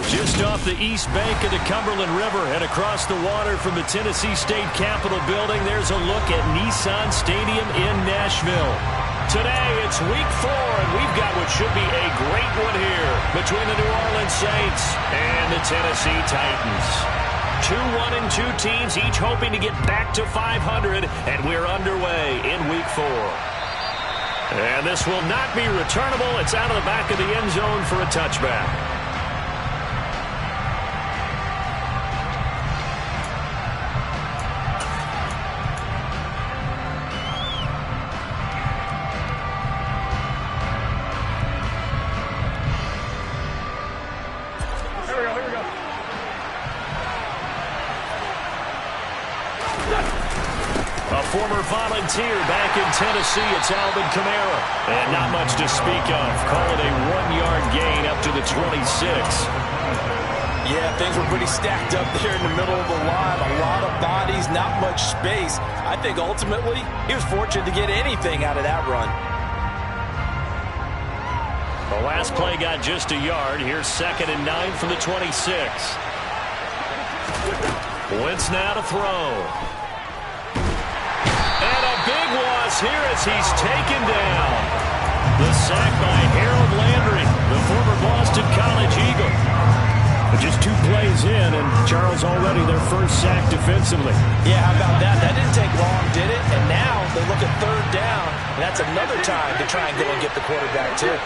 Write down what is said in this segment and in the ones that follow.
Just off the east bank of the Cumberland River and across the water from the Tennessee State Capitol building, there's a look at Nissan Stadium in Nashville. Today, it's week 4, and we've got what should be a great one here between the New Orleans Saints and the Tennessee Titans. 2-1-2 teams, each hoping to get back to 500, and we're underway in week 4. And this will not be returnable. It's out of the back of the end zone for a touchback. Former volunteer back in Tennessee, it's Alvin Kamara. And not much to speak of. Call it a 1-yard gain up to the 26. Yeah, things were pretty stacked up there in the middle of the line. A lot of bodies, not much space. I think ultimately he was fortunate to get anything out of that run. The last play got just a yard. Here's 2nd and 9 from the 26. Wentz now to throw. Big loss here as he's taken down. The sack by Harold Landry, the former Boston College Eagle. Just 2 plays in, and Charles already their first sack defensively. Yeah, how about that? That didn't take long, did it? And now they look at 3rd down, and that's another time to try and go and get the quarterback, too.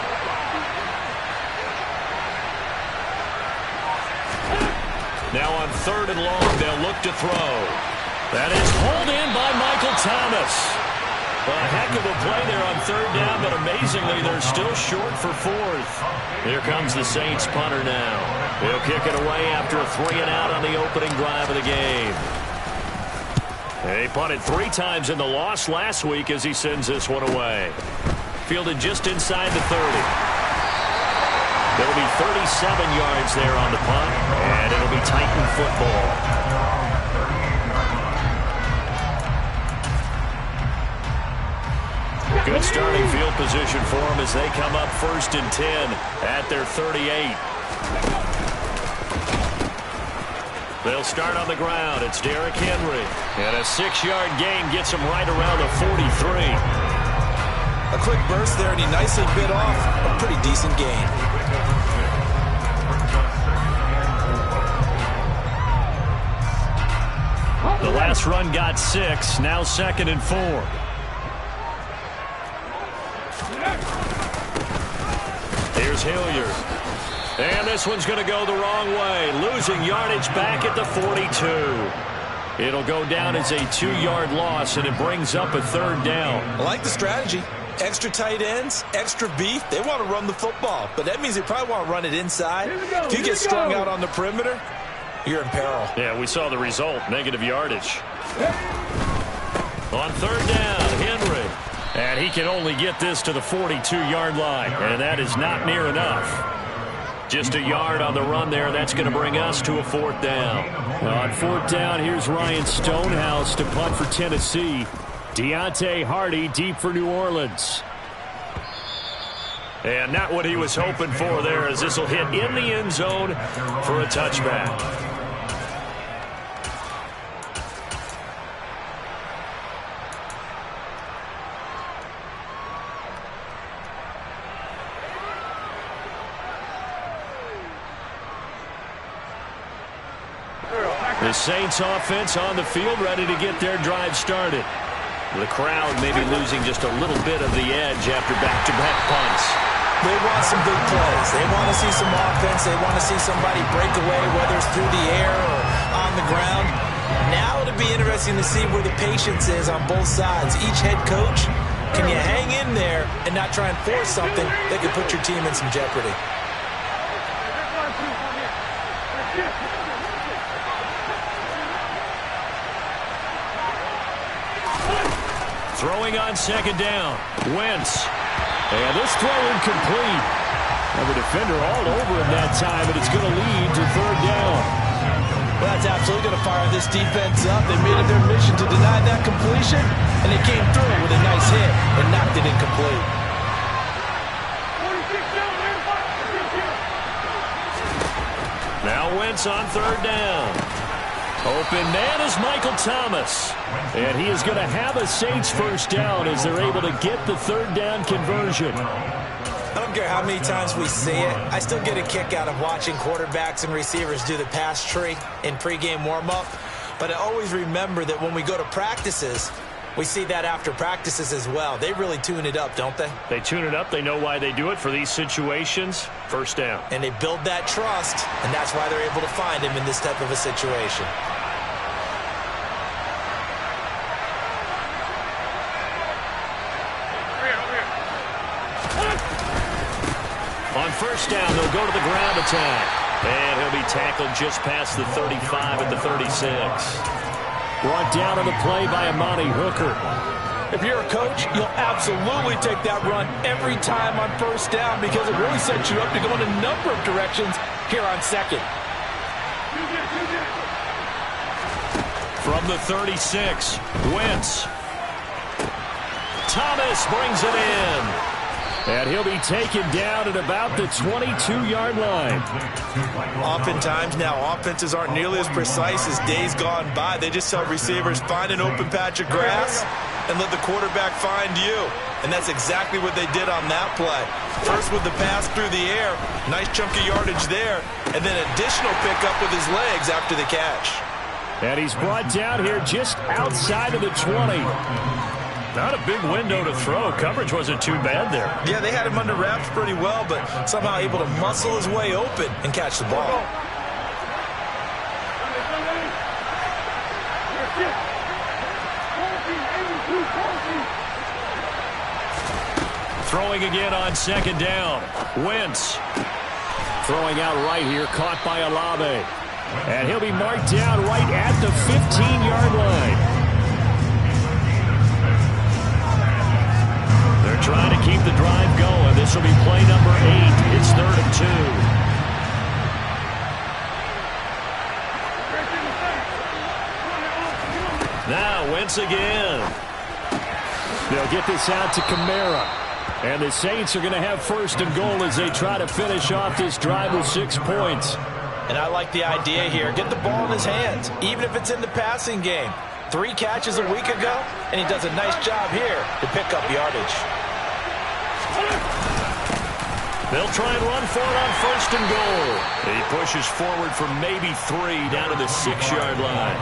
Now on 3rd and long, they'll look to throw. That is hauled in by Michael Thomas. A heck of a play there on 3rd down, but amazingly, they're still short for 4th. Here comes the Saints punter now. He'll kick it away after a 3-and-out on the opening drive of the game. He punted 3 times in the loss last week as he sends this one away. Fielded just inside the 30. There'll be 37 yards there on the punt, and it'll be Titan football. Good starting field position for them as they come up 1st and 10 at their 38. They'll start on the ground. It's Derrick Henry. And a 6-yard gain gets him right around the 43. A quick burst there, and he nicely bit off a pretty decent gain. The last run got 6. Now 2nd and 4. Here's Hilliard. And this one's going to go the wrong way. Losing yardage back at the 42. It'll go down as a 2-yard loss, and it brings up a 3rd down. I like the strategy. Extra tight ends, extra beef. They want to run the football, but that means they probably want to run it inside. If you get strung out on the perimeter, you're in peril. Yeah, we saw the result. Negative yardage. On 3rd down, Henry. And he can only get this to the 42-yard line, and that is not near enough. Just a yard on the run there. That's going to bring us to a 4th down. On 4th down, here's Ryan Stonehouse to punt for Tennessee. Deontay Hardy deep for New Orleans. And not what he was hoping for there, as this will hit in the end zone for a touchback. The Saints offense on the field, ready to get their drive started. The crowd maybe losing just a little bit of the edge after back-to-back punts. They want some big plays. They want to see some offense. They want to see somebody break away, whether it's through the air or on the ground. Now it'll be interesting to see where the patience is on both sides. Each head coach, can you hang in there and not try and force something that could put your team in some jeopardy? Throwing on 2nd down. Wentz. And this throw incomplete. And the defender all over him that time, but it's going to lead to 3rd down. Well, that's absolutely going to fire this defense up. They made it their mission to deny that completion, and they came through with a nice hit and knocked it incomplete. Now Wentz on third down. Open man is Michael Thomas. And he is going to have a Saints first down as they're able to get the third down conversion. I don't care how many times we see it. I still get a kick out of watching quarterbacks and receivers do the pass tree in pregame warm-up. But I always remember that when we go to practices, we see that after practices as well. They really tune it up, don't they? They tune it up. They know why they do it for these situations. First down. And they build that trust, and that's why they're able to find him in this type of a situation. On first down, they'll go to the ground attack. And he'll be tackled just past the 35 at the 36. Brought down on the play by Amani Hooker. If you're a coach, you'll absolutely take that run every time on first down because it really sets you up to go in a number of directions here on second. From the 36, Wentz. Thomas brings it in. And he'll be taken down at about the 22-yard line. Oftentimes now, offenses aren't nearly as precise as days gone by. They just tell receivers, find an open patch of grass and let the quarterback find you. And that's exactly what they did on that play. First with the pass through the air, nice chunky yardage there, and then additional pickup with his legs after the catch. And he's brought down here just outside of the 20. Not a big window to throw. Coverage wasn't too bad there. Yeah, they had him under wraps pretty well, but somehow able to muscle his way open and catch the ball. Throwing again on second down. Wentz. Throwing out right here, caught by Olave. And he'll be marked down right at the 15-yard line. Trying to keep the drive going. This will be play number 8. It's 3rd and 2. Now Wentz again. They'll get this out to Kamara. And the Saints are going to have 1st and goal as they try to finish off this drive with 6 points. And I like the idea here. Get the ball in his hands, even if it's in the passing game. 3 catches a week ago, and he does a nice job here to pick up yardage. They'll try and run for it on 1st and goal. He pushes forward for maybe 3 down to the 6-yard line.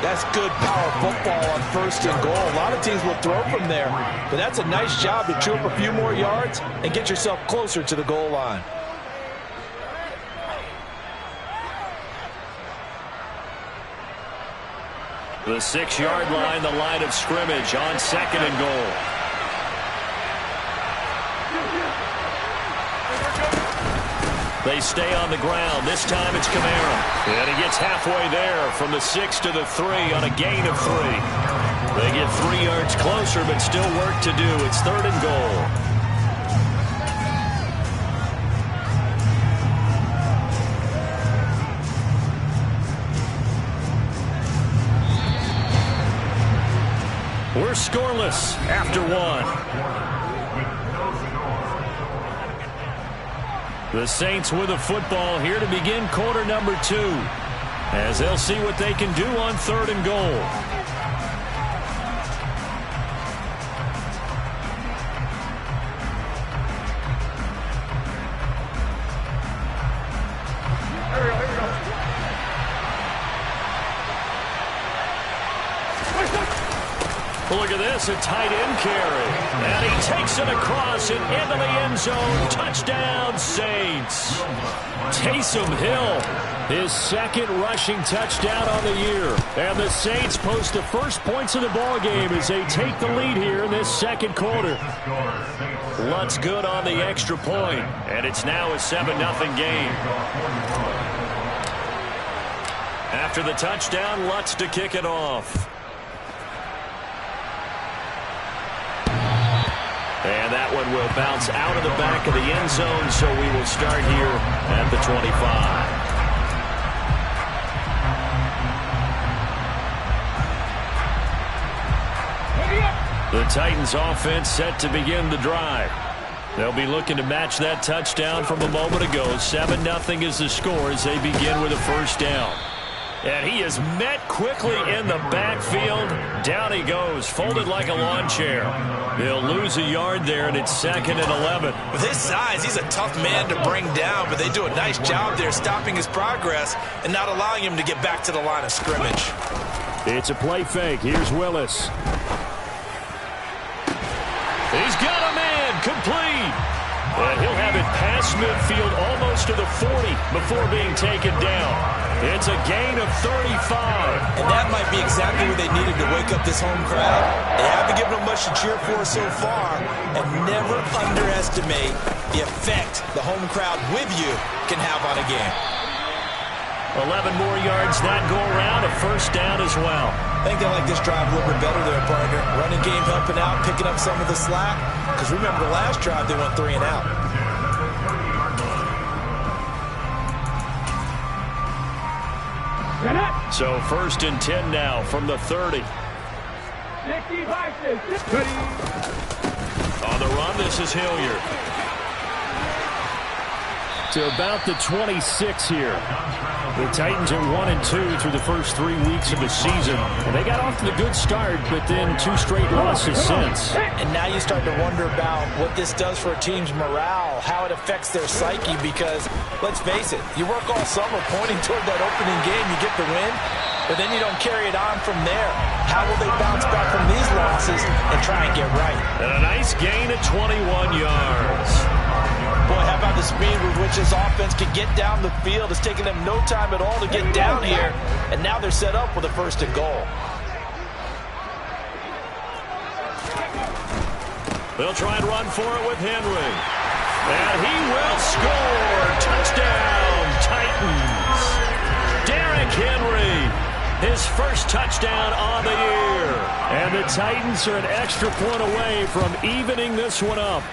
That's good power football on 1st and goal. A lot of teams will throw from there, but that's a nice job to chew up a few more yards and get yourself closer to the goal line. The 6-yard line, the line of scrimmage on 2nd and goal. They stay on the ground. This time it's Kamara. And he gets halfway there from the 6 to the 3 on a gain of 3. They get 3 yards closer, but still work to do. It's 3rd and goal. We're scoreless after 1. The Saints with a football here to begin quarter number 2, as they'll see what they can do on 3rd and goal. Look at this, a tight end carry. And he takes it across and into the end zone. Touchdown, Saints. Taysom Hill, his 2nd rushing touchdown on the year. And the Saints post the first points of the ball game as they take the lead here in this 2nd quarter. Lutz good on the extra point, and it's now a 7-0 game. After the touchdown, Lutz to kick it off. And that one will bounce out of the back of the end zone, so we will start here at the 25. The Titans offense set to begin the drive. They'll be looking to match that touchdown from a moment ago. 7-0 is the score as they begin with a first down. And he is met quickly in the backfield. Down he goes, folded like a lawn chair. They'll lose a yard there, and it's 2nd and 11. With his size, he's a tough man to bring down, but they do a nice job there stopping his progress and not allowing him to get back to the line of scrimmage. It's a play fake. Here's Willis. He's got a man, complete. And he'll have it past midfield almost to the 40 before being taken down. It's a gain of 35. And that might be exactly what they needed to wake up this home crowd. They haven't given them much to cheer for so far. And never underestimate the effect the home crowd with you can have on a game. 11 more yards that go around, a first down as well. I think they like this drive a little bit better there, partner. Running game helping out, picking up some of the slack. Because remember the last drive, they went 3 and out. So 1st and 10 now from the 30. On the run, this is Hilliard. To about the 26 here. The Titans are 1-2 through the first 3 weeks of the season. And they got off to the good start, but then 2 straight losses since. And now you start to wonder about what this does for a team's morale, how it affects their psyche, because, let's face it, you work all summer pointing toward that opening game, you get the win, but then you don't carry it on from there. How will they bounce back from these losses and try and get right? And a nice gain of 21 yards. Boy, how about the speed with which this offense can get down the field? It's taken them no time at all to get down here, and now they're set up with a 1st and goal. They'll try and run for it with Henry. And he will score. Touchdown, Titans. Derrick Henry, his first touchdown on the year. And the Titans are an extra point away from evening this one up.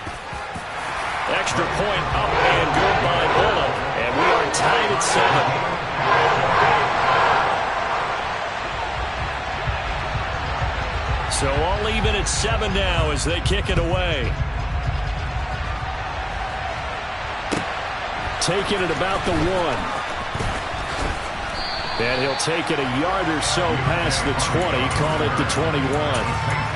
Extra point up and good by Bullock. And we are tied at 7. So all even at 7 now as they kick it away. Taking it about the 1. And he'll take it a yard or so past the 20. Call it the 21.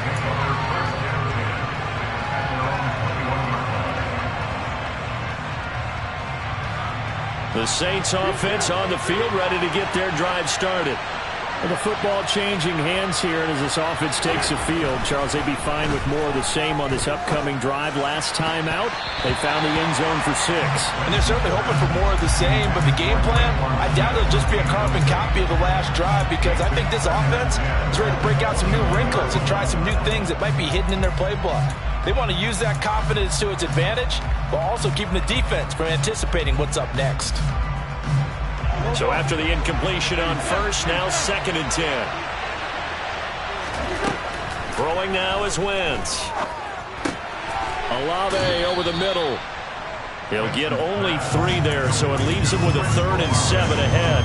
The Saints offense on the field, ready to get their drive started. And the football changing hands here, and as this offense takes the field, Charles, they'd be fine with more of the same on this upcoming drive. Last time out, they found the end zone for 6. And they're certainly hoping for more of the same, but the game plan, I doubt it'll just be a carbon copy of the last drive, because I think this offense is ready to break out some new wrinkles and try some new things that might be hidden in their playbook. They want to use that confidence to its advantage, while also keeping the defense from anticipating what's up next. So after the incompletion on 1st, now 2nd and 10. Throwing now is Wentz. Olave over the middle. He'll get only 3 there, so it leaves him with a 3rd and 7 ahead.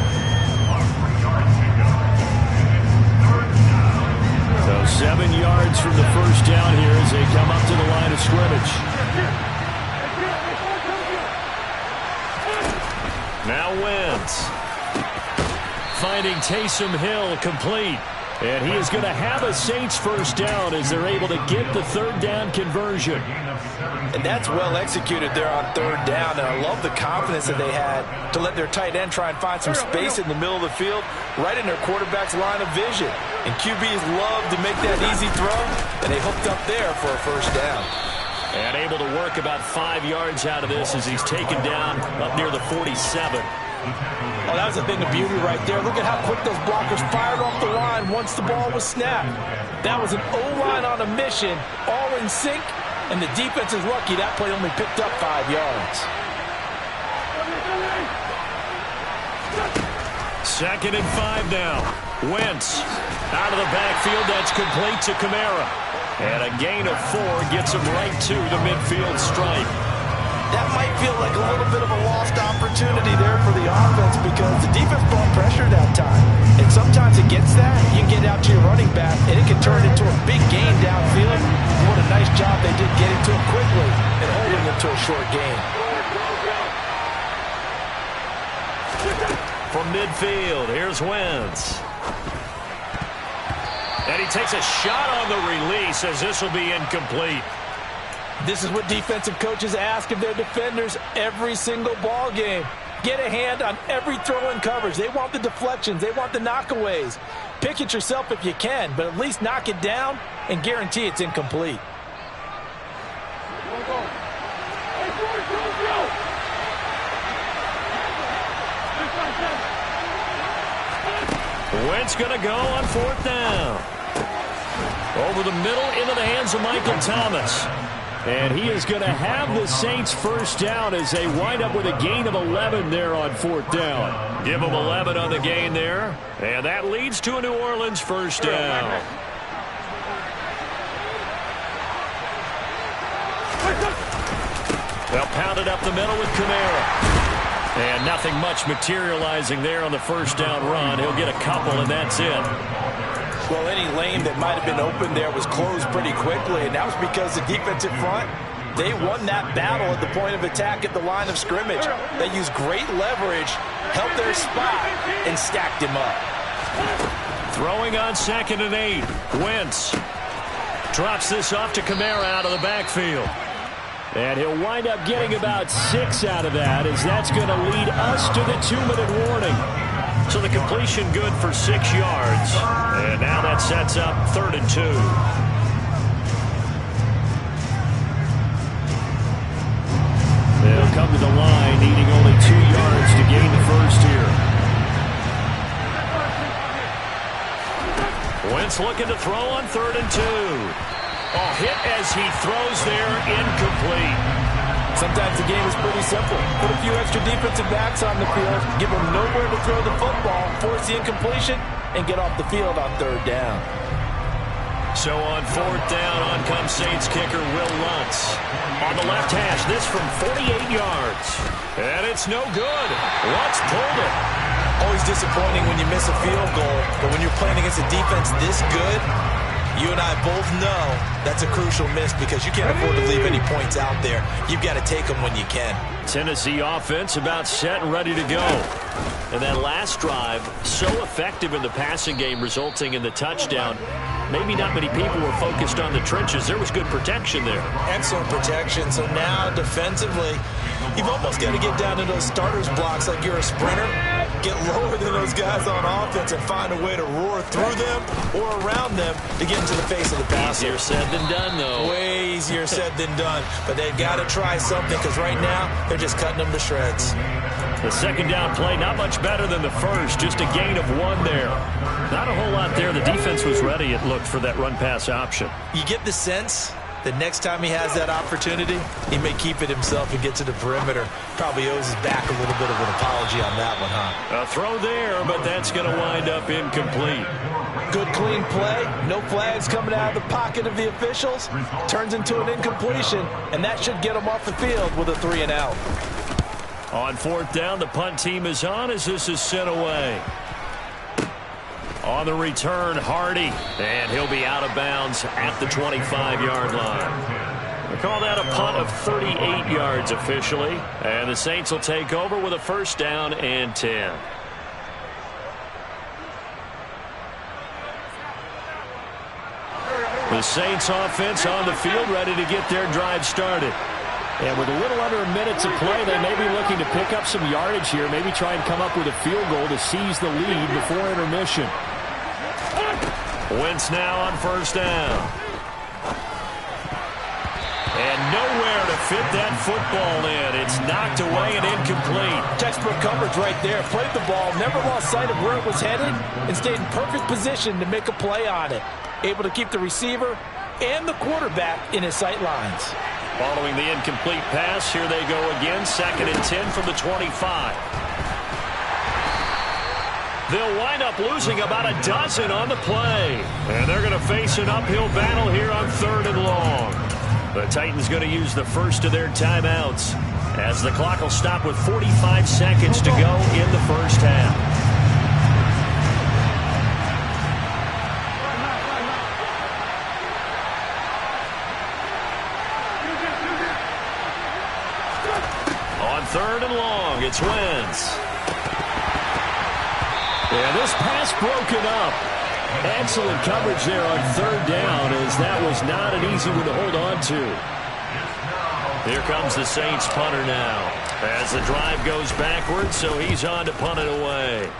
So 7 yards from the first down here as they come up to the line of scrimmage. Now Wentz. Finding Taysom Hill complete. And he is going to have a Saints first down as they're able to get the 3rd down conversion. And that's well executed there on 3rd down. And I love the confidence that they had to let their tight end try and find some space in the middle of the field, right in their quarterback's line of vision. And QBs love to make that easy throw, and they hooked up there for a first down. And able to work about 5 yards out of this as he's taken down up near the 47. Oh, that was a thing of beauty right there. Look at how quick those blockers fired off the line once the ball was snapped. That was an O-line on a mission, all in sync, and the defense is lucky that play only picked up 5 yards. 2nd and 5 now. Wentz out of the backfield. That's complete to Kamara. And a gain of 4 gets him right to the midfield stripe. That might feel like a little bit of a lost opportunity there for the offense because the defense brought pressure that time. And sometimes against that, you can get out to your running back, and it can turn into a big gain downfield. What a nice job they did getting to him quickly and holding turning into a short gain. From midfield, here's Wentz. And he takes a shot on the release as this will be incomplete. This is what defensive coaches ask of their defenders every single ball game. Get a hand on every throw in coverage. They want the deflections. They want the knockaways. Pick it yourself if you can, but at least knock it down and guarantee it's incomplete. Wentz going to go on 4th down. Over the middle into the hands of Michael Thomas. And he is going to have the Saints first down as they wind up with a gain of 11 there on 4th down. Give them 11 on the gain there. And that leads to a New Orleans first down. They'll pound it up the middle with Kamara. And nothing much materializing there on the first down run. He'll get a couple, and that's it. Well, any lane that might have been open there was closed pretty quickly, and that was because the defensive front, they won that battle at the point of attack at the line of scrimmage. They used great leverage, held their spot, and stacked him up. Throwing on 2nd and 8. Wentz drops this off to Kamara out of the backfield. And he'll wind up getting about 6 out of that, as that's going to lead us to the 2-minute warning. So the completion good for 6 yards. And now that sets up 3rd and 2. They'll come to the line, needing only 2 yards to gain the first here. Wentz looking to throw on 3rd and 2. Oh, hit as he throws there, incomplete. Sometimes the game is pretty simple. Put a few extra defensive backs on the field, give them nowhere to throw the football, force the incompletion, and get off the field on 3rd down. So on 4th down, on comes Saints kicker Will Lutz. On the left hash, this from 48 yards. And it's no good. Lutz pulled it. Always disappointing when you miss a field goal, but when you're playing against a defense this good, you and I both know that's a crucial miss because you can't afford to leave any points out there. You've got to take them when you can. Tennessee offense about set and ready to go. And that last drive, so effective in the passing game, resulting in the touchdown. Maybe not many people were focused on the trenches. There was good protection there. Excellent protection. So now defensively, you've almost got to get down to those starters blocks like you're a sprinter. Get lower than those guys on offense and find a way to roar through them or around them to get into the face of the passer. Easier said than done, though. Way easier said than done. But they've got to try something because right now they're just cutting them to shreds. The 2nd down play, not much better than the first. Just a gain of 1 there. Not a whole lot there. The defense was ready, it looked, for that run-pass option. You get the sense that next time he has that opportunity, he may keep it himself and get to the perimeter. Probably owes his back a little bit of an apology on that one, huh? A throw there, but that's going to wind up incomplete. Good clean play. No flags coming out of the pocket of the officials. Turns into an incompletion, and that should get him off the field with a 3 and out. On 4th down, the punt team is on as this is sent away. On the return, Hardy, and he'll be out of bounds at the 25-yard line. We call that a punt of 38 yards officially, and the Saints will take over with a 1st down and 10. The Saints offense on the field ready to get their drive started. And with a little under a minute to play, they may be looking to pick up some yardage here, maybe try and come up with a field goal to seize the lead before intermission. Wentz now on 1st down. And nowhere to fit that football in. It's knocked away and incomplete. Textbook coverage right there. Played the ball, never lost sight of where it was headed, and stayed in perfect position to make a play on it. Able to keep the receiver and the quarterback in his sight lines. Following the incomplete pass, here they go again. 2nd and 10 from the 25. They'll wind up losing about a dozen on the play. And they're going to face an uphill battle here on 3rd and long. The Titans going to use the first of their timeouts as the clock will stop with 45 seconds to go in the first half. Yeah, this pass broken up. Excellent coverage there on third down, as that was not an easy one to hold on to. Here comes the Saints punter now, as the drive goes backwards, so he's on to punt it away.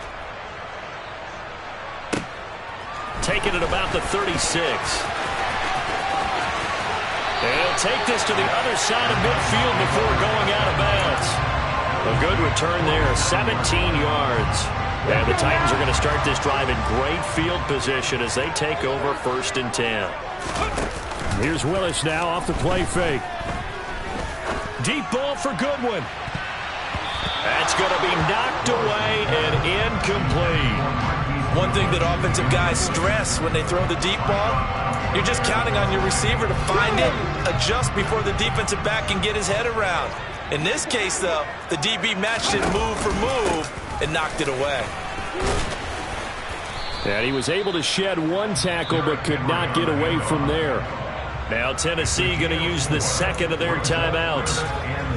Taking it about the 36. He'll take this to the other side of midfield before going out of bounds. A good return there, 17 yards. And the Titans are going to start this drive in great field position as they take over 1st and 10. Here's Willis now off the play fake. Deep ball for Goodwin. That's going to be knocked away and incomplete. One thing that offensive guys stress when they throw the deep ball, you're just counting on your receiver to find it, adjust before the defensive back can get his head around. In this case, though, the DB matched it move for move and knocked it away. And he was able to shed one tackle but could not get away from there. Now Tennessee going to use the second of their timeouts,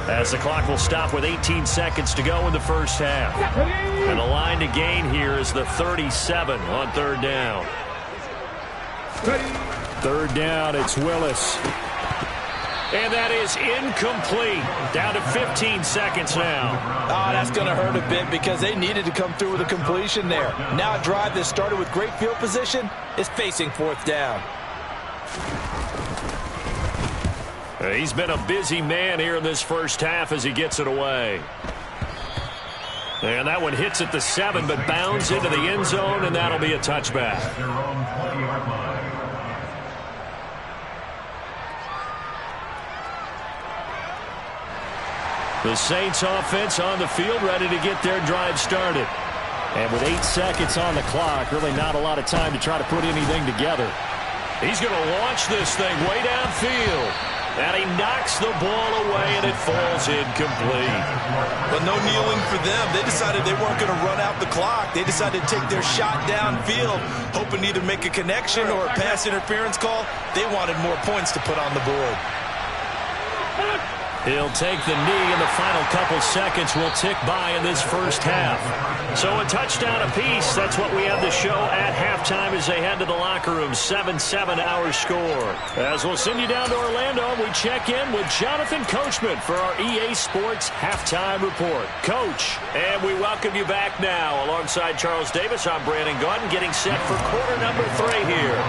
as the clock will stop with 18 seconds to go in the first half. And the line to gain here is the 37 on third down. Third down, it's Willis. And that is incomplete. Down to 15 seconds now. Oh, that's going to hurt a bit because they needed to come through with a completion there. Now a drive that started with great field position is facing 4th down. He's been a busy man here in this first half as he gets it away. And that one hits at the 7, but bounds into the end zone, and that'll be a touchback. The Saints offense on the field, ready to get their drive started. And with 8 seconds on the clock, really not a lot of time to try to put anything together. He's going to launch this thing way downfield. And he knocks the ball away, and it falls incomplete. But no kneeling for them. They decided they weren't going to run out the clock. They decided to take their shot downfield, hoping to either make a connection or a pass interference call. They wanted more points to put on the board. He'll take the knee, and the final couple seconds will tick by in this first half. So a touchdown apiece. That's what we have to show at halftime as they head to the locker room. 7-7 our score. As we'll send you down to Orlando, we check in with Jonathan Coachman for our EA Sports Halftime Report. Coach, and we welcome you back now. Alongside Charles Davis, I'm Brandon Gaudin, getting set for quarter number 3 here.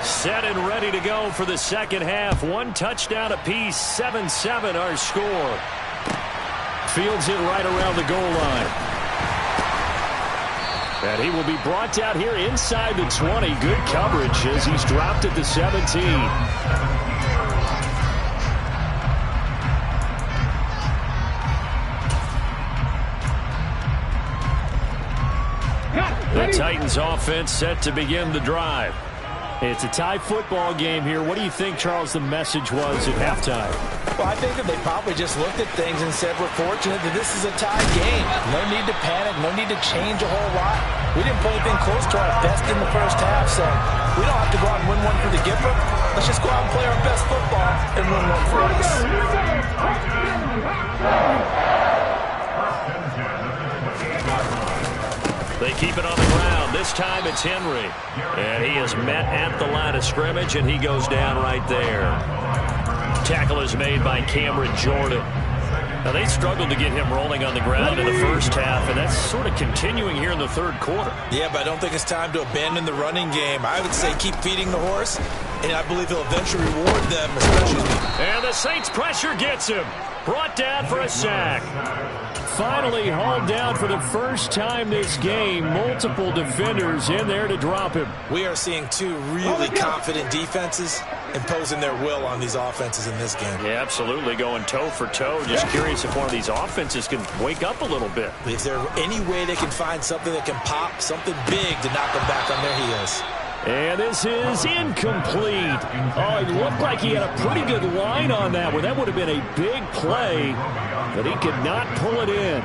Set and ready to go for the second half. One touchdown apiece, 7-7 our score. Fields it right around the goal line. And he will be brought down here inside the 20. Good coverage as he's dropped at the 17. The Titans offense set to begin the drive. It's a tie football game here. What do you think, Charles, the message was at halftime? Well, I think that they probably just looked at things and said, we're fortunate that this is a tie game. No need to panic. No need to change a whole lot. We didn't play anything close to our best in the first half, so we don't have to go out and win one for the giver. Let's just go out and play our best football and win one for us. They keep it on the ground. This time it's Henry. And he is met at the line of scrimmage, and he goes down right there. Tackle is made by Cameron Jordan. Now, they struggled to get him rolling on the ground in the first half, and that's sort of continuing here in the third quarter. Yeah, but I don't think it's time to abandon the running game. I would say keep feeding the horse, and I believe he'll eventually reward them, especially. And the Saints pressure gets him. Brought down for a sack. Finally hauled down for the first time this game. Multiple defenders in there to drop him. We are seeing two really confident defenses imposing their will on these offenses in this game. Yeah, absolutely. Going toe for toe. Just curious if one of these offenses can wake up a little bit. Is there any way they can find something that can pop, something big to knock them back on their heels? And this is incomplete. Oh, it looked like he had a pretty good line on that one. That would have been a big play, but he could not pull it in.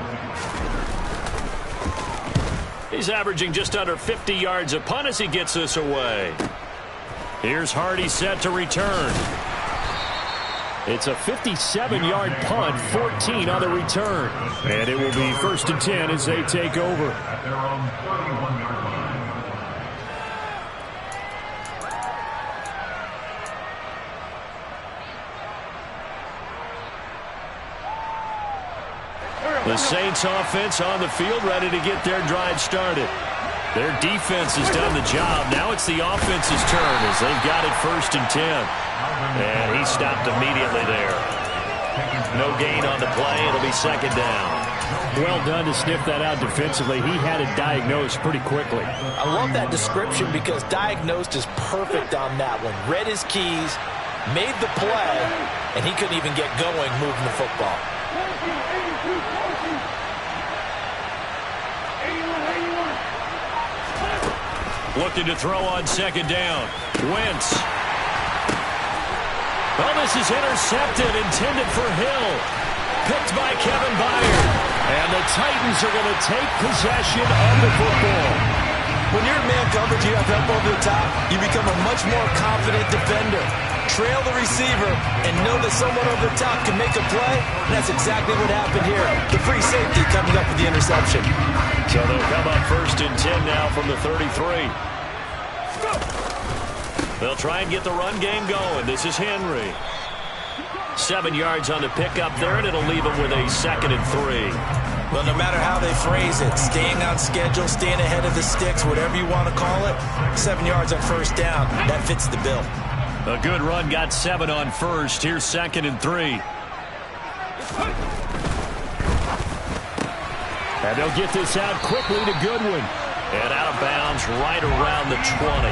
He's averaging just under 50 yards a punt as he gets this away. Here's Hardy set to return. It's a 57-yard punt, 14 on the return. And it will be 1st and 10 as they take over. The Saints offense on the field, ready to get their drive started. Their defense has done the job. Now it's the offense's turn as they've got it 1st and 10. And he stopped immediately there. No gain on the play. It'll be 2nd down. Well done to sniff that out defensively. He had it diagnosed pretty quickly. I love that description because diagnosed is perfect on that one. Read his keys, made the play, and he couldn't even get going moving the football. Looking to throw on 2nd down. Wentz. Oh, this is intercepted, intended for Hill. Picked by Kevin Byard. And the Titans are going to take possession of the football. When you're in man coverage, you have help over the top, you become a much more confident defender. Trail the receiver and know that someone over the top can make a play. And that's exactly what happened here. The free safety coming up with the interception. So they'll come up 1st and 10 now from the 33. They'll try and get the run game going. This is Henry. 7 yards on the pickup there, and it'll leave them with a 2nd and 3. Well, no matter how they phrase it, staying on schedule, staying ahead of the sticks, whatever you want to call it, 7 yards on 1st down, that fits the bill. A good run, got 7 on 1st. Here's 2nd and 3. And they'll get this out quickly to Goodwin. And out of bounds right around the 20.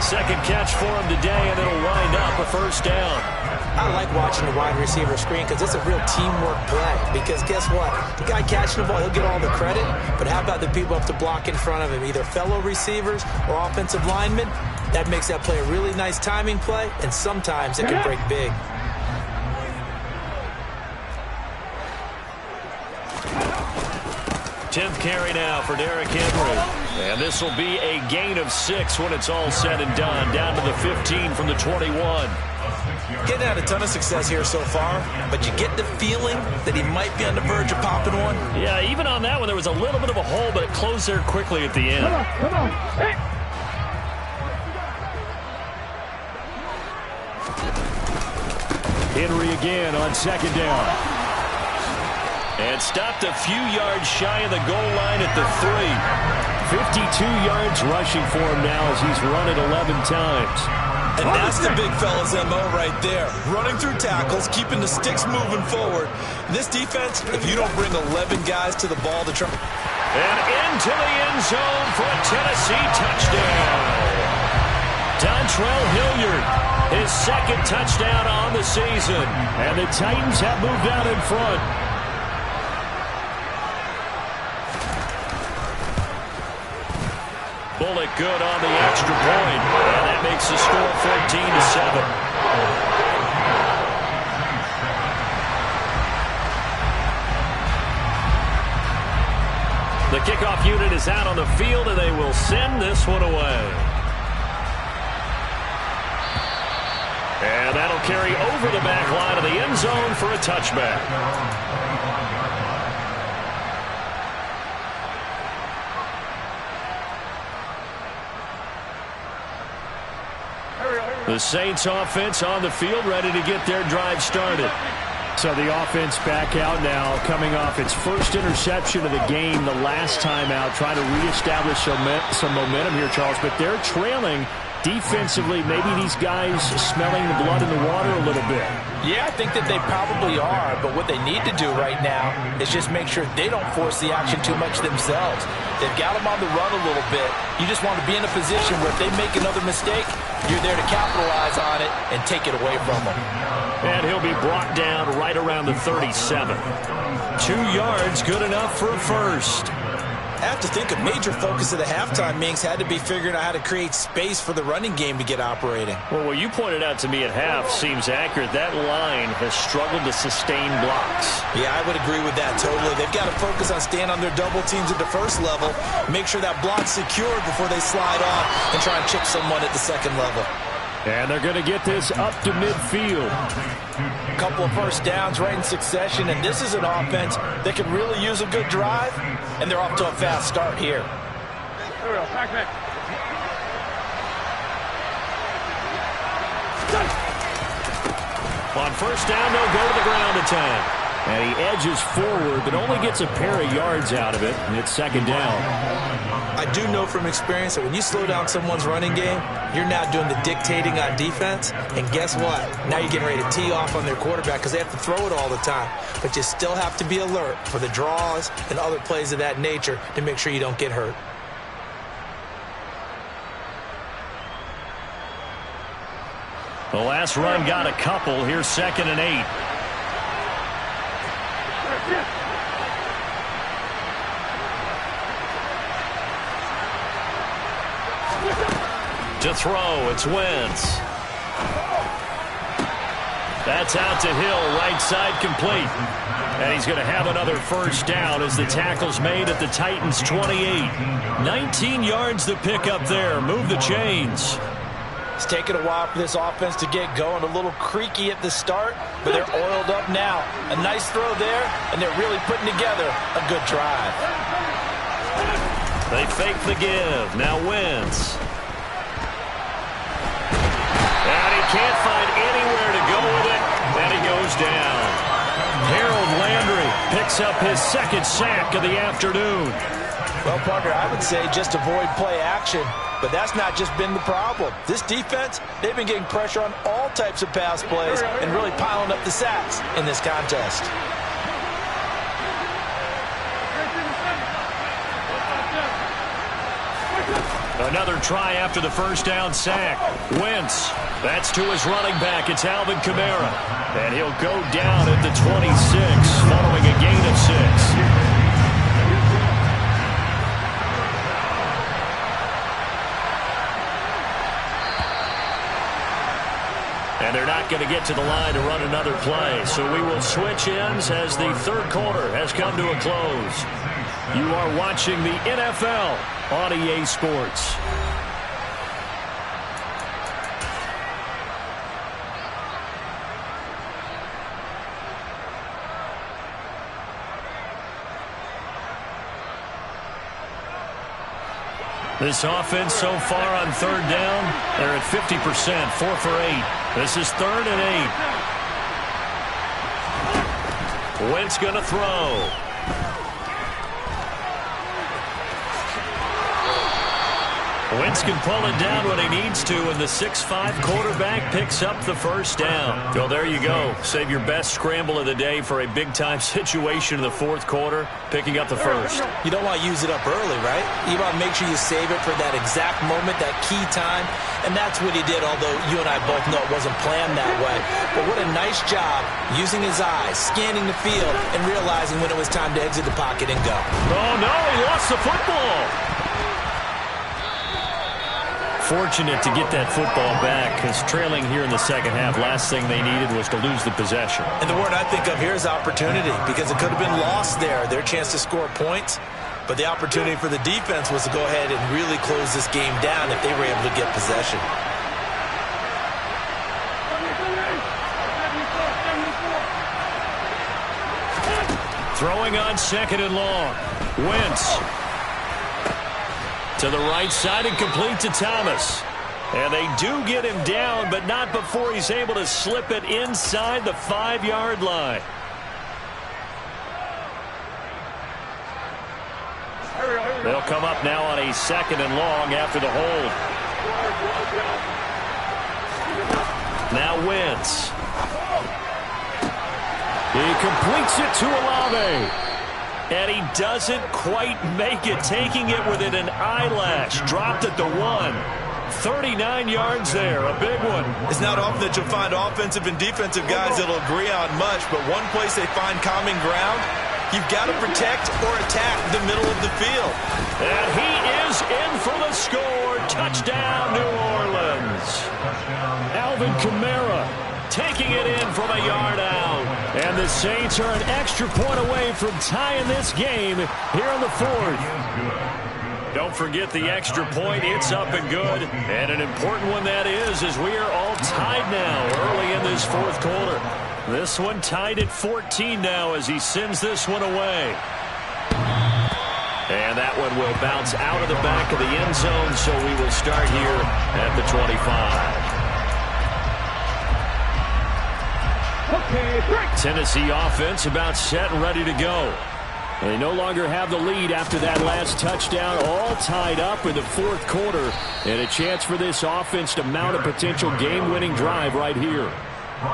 2nd catch for him today, and it'll wind up a 1st down. I like watching the wide receiver screen because it's a real teamwork play. Because guess what? The guy catching the ball, he'll get all the credit. But how about the people up to block in front of him, either fellow receivers or offensive linemen? That makes that play a really nice timing play, and sometimes it can break big. Tenth carry now for Derrick Henry. And this will be a gain of 6 when it's all said and done. Down to the 15 from the 21. Getting had a ton of success here so far, but you get the feeling that he might be on the verge of popping one. Yeah, even on that one, there was a little bit of a hole, but it closed there quickly at the end. Come on. Hey. Henry again on 2nd down. And stopped a few yards shy of the goal line at the 3. 52 yards rushing for him now as he's run it 11 times. And that's the big fella's MO right there. Running through tackles, keeping the sticks moving forward. This defense, if you don't bring 11 guys to the ball to try... And into the end zone for a Tennessee touchdown. Dontrell Hilliard, his 2nd touchdown on the season. And the Titans have moved out in front. Bullock good on the extra point. And that makes the score 14-7. The kickoff unit is out on the field, and they will send this one away. And that'll carry over the back line of the end zone for a touchback. The Saints offense on the field, ready to get their drive started. So the offense back out now, coming off its first interception of the game the last time out, trying to reestablish some momentum here, Charles. But they're trailing defensively. Maybe these guys smelling the blood in the water a little bit. Yeah, I think that they probably are, but what they need to do right now is just make sure they don't force the action too much themselves. They've got them on the run a little bit. You just want to be in a position where if they make another mistake, you're there to capitalize on it and take it away from them. And he'll be brought down right around the 37. 2 yards, good enough for a first. I have to think a major focus of the halftime, Minks, had to be figuring out how to create space for the running game to get operating. Well, what you pointed out to me at half seems accurate. That line has struggled to sustain blocks. Yeah, I would agree with that totally. They've got to focus on staying on their double teams at the first level, make sure that block's secured before they slide off and try and chip someone at the second level. And they're going to get this up to midfield. A couple of first downs right in succession, and this is an offense that can really use a good drive, and they're off to a fast start here. On first down, they'll go to the ground attack. And he edges forward, but only gets a pair of yards out of it, and it's second down. I do know from experience that when you slow down someone's running game, you're now doing the dictating on defense, and guess what? Now you're getting ready to tee off on their quarterback because they have to throw it all the time. But you still have to be alert for the draws and other plays of that nature to make sure you don't get hurt. The last run got a couple. Here's 2nd and 8. To throw, it's Wentz. That's out to Hill, right side complete. And he's going to have another first down as the tackle's made at the Titans' 28. 19 yards to pick up there. Move the chains. It's taken a while for this offense to get going. A little creaky at the start, but they're oiled up now. A nice throw there, and they're really putting together a good drive. They fake the give. Now Wentz. And he can't find anywhere to go with it, and he goes down. Harold Landry picks up his 2nd sack of the afternoon. Well, partner, I would say just avoid play action, but that's not just been the problem. This defense, they've been getting pressure on all types of pass plays and really piling up the sacks in this contest. Another try after the first down sack. Wentz. That's to his running back. It's Alvin Kamara. And he'll go down at the 26 following a gain of 6. And they're not going to get to the line to run another play. So we will switch ends as the third quarter has come to a close. You are watching the NFL on EA Sports. This offense so far on third down, they're at 50%, 4 for 8. This is 3rd and 8. Wentz going to throw. Wentz can pull it down when he needs to, and the 6'5" quarterback picks up the first down. So there you go. Save your best scramble of the day for a big-time situation in the fourth quarter, picking up the first. You don't want to use it up early, right? You want to make sure you save it for that exact moment, that key time, and that's what he did, although you and I both know it wasn't planned that way. But what a nice job using his eyes, scanning the field, and realizing when it was time to exit the pocket and go. Oh, no, he lost the football. Fortunate to get that football back, because trailing here in the second half, last thing they needed was to lose the possession. And the word I think of here is opportunity, because it could have been lost there, their chance to score points. But the opportunity for the defense was to go ahead and really close this game down if they were able to get possession. Throwing on 2nd and long. Wentz. To the right side and complete to Thomas. And they do get him down, but not before he's able to slip it inside the 5-yard line. They'll come up now on a 2nd and long after the hold. Now Wentz. He completes it to Olave. And he doesn't quite make it, taking it within an eyelash. Dropped at the 1. 39 yards there, a big one. It's not often that you'll find offensive and defensive guys that'll agree on much, but one place they find common ground, you've got to protect or attack the middle of the field. And he is in for the score. Touchdown, New Orleans. Alvin Kamara taking it in from a yard out. And the Saints are an extra point away from tying this game here in the fourth. Don't forget the extra point. It's up and good. And an important one that is, as we are all tied now early in this fourth quarter. This one tied at 14 now as he sends this one away. And that one will bounce out of the back of the end zone, so we will start here at the 25. Tennessee offense about set and ready to go. They no longer have the lead after that last touchdown, all tied up in the fourth quarter, and a chance for this offense to mount a potential game-winning drive right here.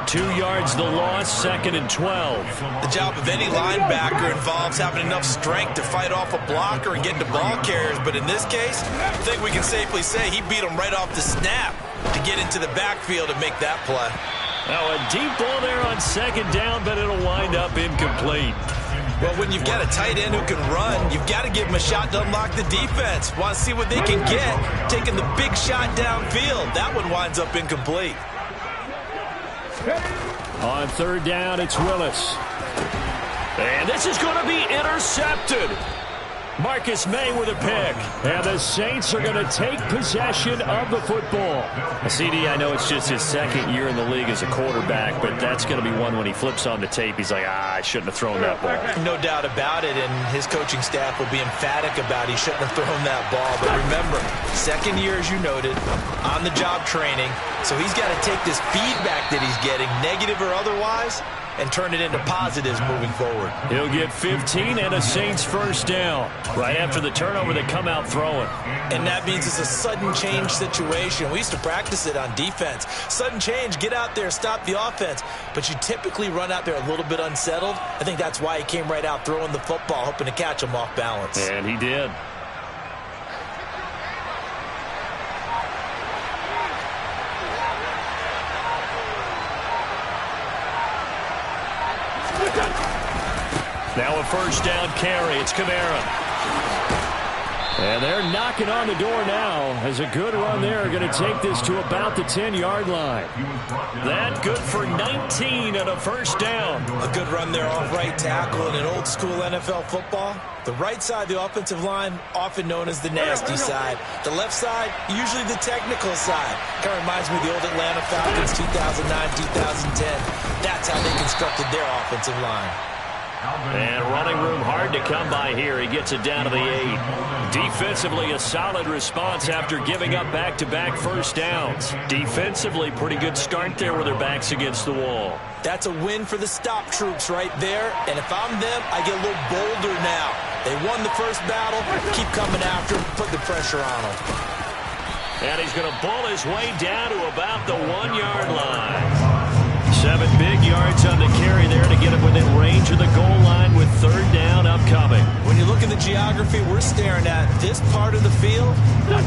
2 yards the loss, 2nd and 12. The job of any linebacker involves having enough strength to fight off a blocker and get to ball carriers, but in this case, I think we can safely say he beat him right off the snap to get into the backfield and make that play. Now a deep ball there on 2nd down, but it'll wind up incomplete. Well, when you've got a tight end who can run, you've got to give him a shot to unlock the defense. Want to see what they can get, taking the big shot downfield. That one winds up incomplete. On 3rd down, it's Willis. And this is going to be intercepted. Marcus May with a pick. And the Saints are going to take possession of the football. CD, I know it's just his 2nd year in the league as a quarterback, but that's going to be one when he flips on the tape. He's like, I shouldn't have thrown that ball. No doubt about it, and his coaching staff will be emphatic about he shouldn't have thrown that ball. But remember, 2nd year, as you noted, on-the-job training, so he's got to take this feedback that he's getting, negative or otherwise, and turn it into positives moving forward. He'll get 15 and a Saints 1st down right after the turnover they come out throwing. And that means it's a sudden change situation. We used to practice it on defense. Sudden change, get out there, stop the offense. But you typically run out there a little bit unsettled. I think that's why he came right out throwing the football, hoping to catch him off balance. And he did. Now a 1st down carry. It's Kamara. And they're knocking on the door now as a good run there are going to take this to about the 10-yard line. That good for 19 and a 1st down. A good run there off right tackle in an old-school NFL football. The right side of the offensive line, often known as the nasty side. The left side, usually the technical side. Kind of reminds me of the old Atlanta Falcons 2009-2010. That's how they constructed their offensive line. And running room hard to come by here. He gets it down to the 8. Defensively, a solid response after giving up back-to-back 1st downs. Defensively, pretty good start there with their backs against the wall. That's a win for the stop troops right there. And if I'm them, I get a little bolder now. They won the first battle. Keep coming after him. Put the pressure on him. And he's going to ball his way down to about the 1-yard line. 7 big yards on the carry there to get him within range of the goal line with 3rd down upcoming. When you look at the geography we're staring at, this part of the field,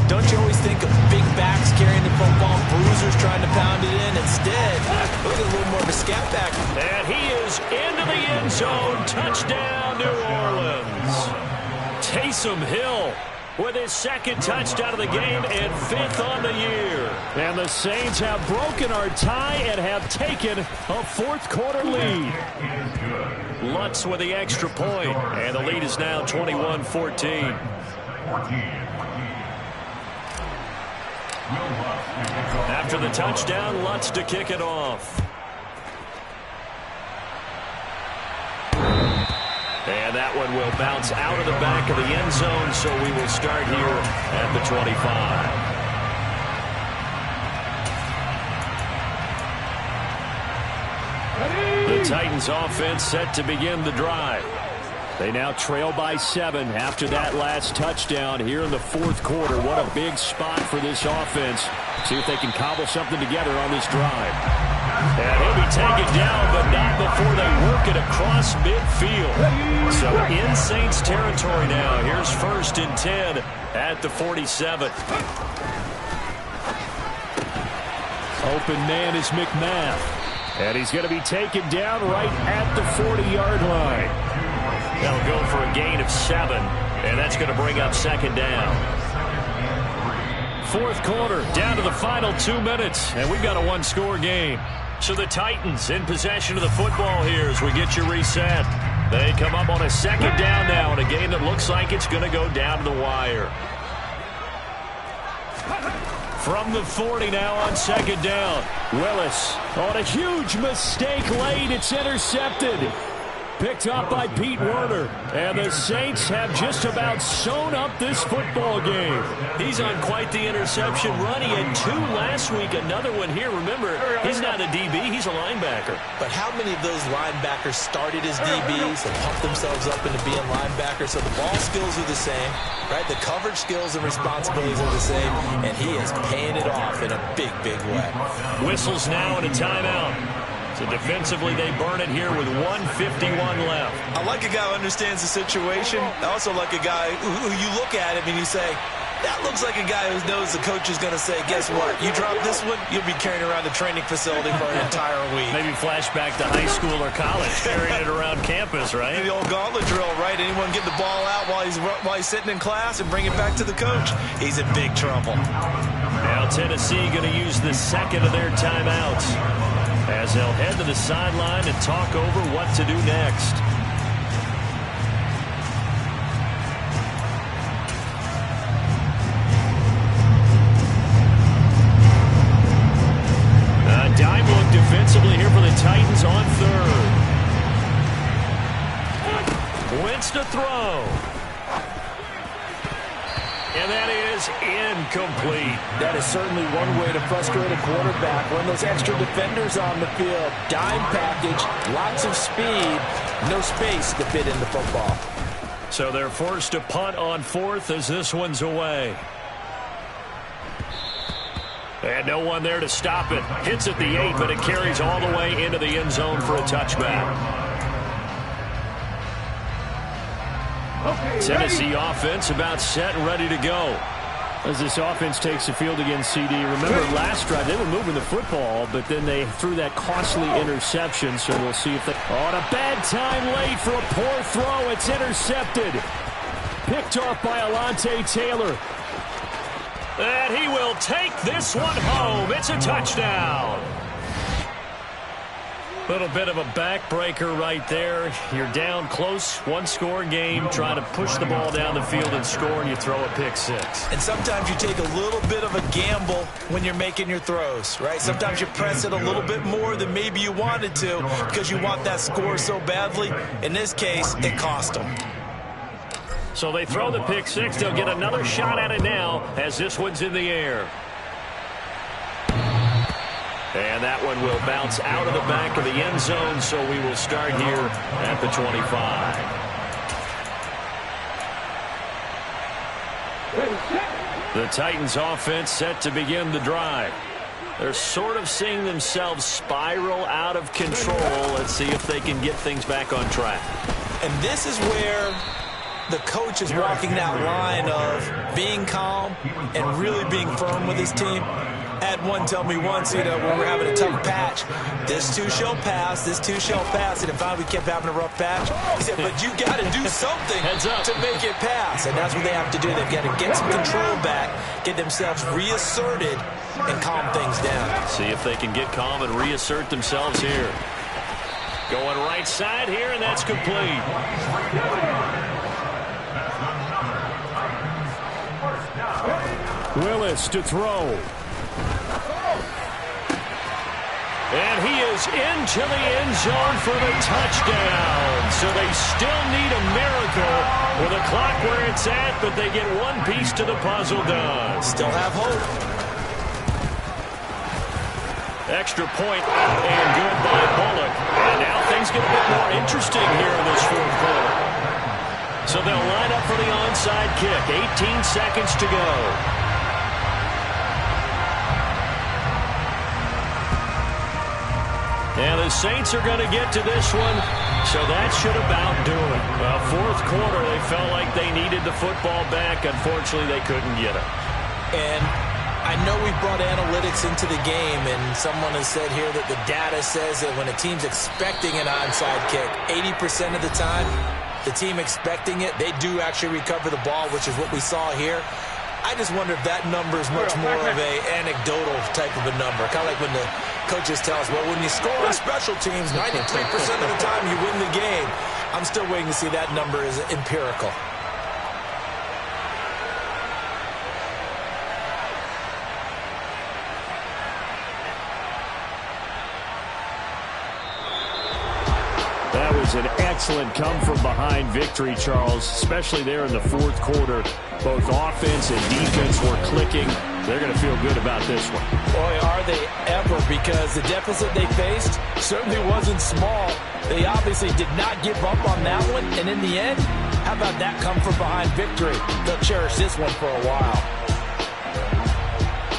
don't you always think of big backs carrying the football, bruisers trying to pound it in? Instead, look at a little more of a scat back. And he is into the end zone. Touchdown, New Orleans. Taysom Hill with his 2nd touchdown of the game and 5th on the year. And the Saints have broken our tie and have taken a 4th quarter lead. Lutz with the extra point, and the lead is now 21-14. After the touchdown, Lutz to kick it off. And that one will bounce out of the back of the end zone, so we will start here at the 25. The Titans offense set to begin the drive. They now trail by 7 after that last touchdown here in the 4th quarter. What a big spot for this offense. See if they can cobble something together on this drive. And he'll be taken down, but not before they work it across midfield. So in Saints territory now. Here's 1st and 10 at the 47. Open man is McMath. And he's going to be taken down right at the 40-yard line. That'll go for a gain of 7, and that's going to bring up 2nd down. 4th quarter, down to the final 2 minutes, and we've got a 1-score game. So the Titans in possession of the football here as we get you reset. They come up on a second down now in a game that looks like it's going to go down to the wire. From the 40 now on second down. Willis on a huge mistake late. It's intercepted. Picked up by Pete Werner. And the Saints have just about sewn up this football game. He's on quite the interception run. He had 2 last week, another one here. Remember, he's not a DB, he's a linebacker. But how many of those linebackers started as DBs and pumped themselves up into being linebackers? So the ball skills are the same, right? The coverage skills and responsibilities are the same, and he is paying it off in a big, big way. Whistles now and a timeout. So defensively, they burn it here with 1:51 left. I like a guy who understands the situation. I also like a guy who you look at him and you say, that looks like a guy who knows the coach is going to say, guess what? You drop this one, you'll be carrying around the training facility for an entire week. Maybe flashback to high school or college, carrying it around campus, right? The old gauntlet drill, right? Anyone get the ball out while he's sitting in class and bring it back to the coach? He's in big trouble. Now Tennessee going to use the second of their timeouts as they'll head to the sideline and talk over what to do next. Dime look defensively here for the Titans on third. Wentz to throw. And that is incomplete. That is certainly one way to frustrate a quarterback. When those extra defenders on the field, dime package, lots of speed, no space to fit in the football. So they're forced to punt on fourth as this one's away. And no one there to stop it. Hits at the 8, but it carries all the way into the end zone for a touchback. Tennessee offense about set and ready to go. As this offense takes the field against CD. Remember last drive, they were moving the football, but then they threw that costly interception, so we'll see if they... On a bad time late for a poor throw. It's intercepted. Picked off by Alontae Taylor. And he will take this one home. It's a touchdown. Little bit of a backbreaker right there. You're down close, one-score game, trying to push the ball down the field and score, and you throw a pick six. And sometimes you take a little bit of a gamble when you're making your throws, right? Sometimes you press it a little bit more than maybe you wanted to because you want that score so badly. In this case, it cost them. So they throw the pick six. They'll get another shot at it now as this one's in the air. And that one will bounce out of the back of the end zone, so we will start here at the 25. The Titans offense set to begin the drive. They're sort of seeing themselves spiral out of control. Let's see if they can get things back on track. And this is where the coach is walking that line of being calm and really being firm with his team. I had one tell me once, when we're having a tough patch, this too shall pass, this too shall pass. And if we kept having a rough patch, he said, but you got to do something to make it pass. And that's what they have to do. They've got to get some control back, get themselves reasserted, and calm things down. See if they can get calm and reassert themselves here. Going right side here, and that's complete. Willis to throw. And he is into the end zone for the touchdown. So they still need a miracle with a clock where it's at, but they get one piece to the puzzle done. Still have hope. Extra point and good by Bullock. And now things get a bit more interesting here in this fourth quarter. So they'll line up for the onside kick. 18 seconds to go. And the Saints are going to get to this one, so that should about do it. Well, fourth quarter, they felt like they needed the football back. Unfortunately, they couldn't get it. And I know we brought analytics into the game, and someone has said here that the data says that when a team's expecting an onside kick, 80% of the time, the team expecting it, they do actually recover the ball, which is what we saw here. I just wonder if that number is much more of a anecdotal type of a number. Kind of like when the Coaches tell us, well, when you score on special teams, 93% of the time you win the game. I'm still waiting to see that number is empirical. That was an excellent come-from-behind victory, Charles, especially there in the fourth quarter. Both offense and defense were clicking. They're going to feel good about this one. Boy, are they ever, because the deficit they faced certainly wasn't small. They obviously did not give up on that one, and in the end, how about that come-from-behind victory? They'll cherish this one for a while.